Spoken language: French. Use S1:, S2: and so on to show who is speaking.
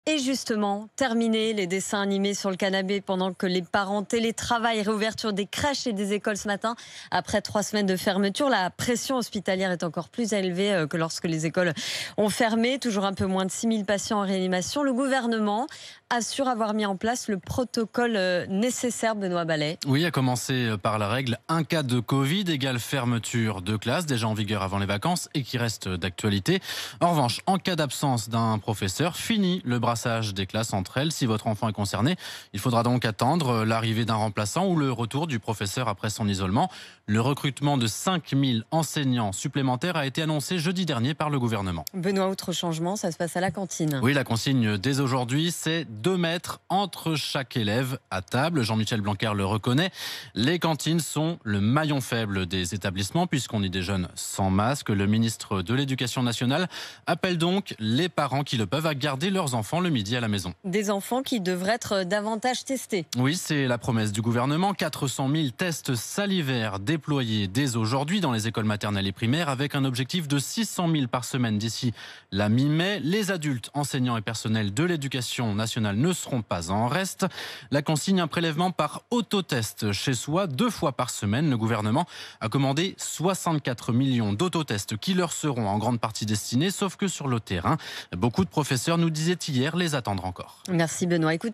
S1: Et justement, terminer les dessins animés sur le canapé pendant que les parents télétravaillent, réouverture des crèches et des écoles ce matin. Après 3 semaines de fermeture, la pression hospitalière est encore plus élevée que lorsque les écoles ont fermé. Toujours un peu moins de 6 000 patients en réanimation. Le gouvernement assure avoir mis en place le protocole nécessaire, Benoît Ballet.
S2: Oui, à commencer par la règle, un cas de Covid égale fermeture de classe, déjà en vigueur avant les vacances et qui reste d'actualité. En revanche, en cas d'absence d'un professeur, fini le brassage des classes entre elles. Si votre enfant est concerné, il faudra donc attendre l'arrivée d'un remplaçant ou le retour du professeur après son isolement. Le recrutement de 5 000 enseignants supplémentaires a été annoncé jeudi dernier par le gouvernement.
S1: Benoît, autre changement, ça se passe à la cantine.
S2: Oui, la consigne dès aujourd'hui, c'est 2 mètres entre chaque élève à table. Jean-Michel Blanquer le reconnaît. Les cantines sont le maillon faible des établissements puisqu'on y déjeune sans masque. Le ministre de l'Éducation nationale appelle donc les parents qui le peuvent à garder leurs enfants le midi à la maison.
S1: Des enfants qui devraient être davantage testés.
S2: Oui, c'est la promesse du gouvernement. 400 000 tests salivaires déployés dès aujourd'hui dans les écoles maternelles et primaires avec un objectif de 600 000 par semaine d'ici la mi-mai. Les adultes, enseignants et personnels de l'éducation nationale ne seront pas en reste. La consigne, un prélèvement par autotest chez soi 2 fois par semaine. Le gouvernement a commandé 64 millions d'autotests qui leur seront en grande partie destinés, sauf que sur le terrain, beaucoup de professeurs nous disaient hier les attendre encore.
S1: Merci Benoît. Écoutez,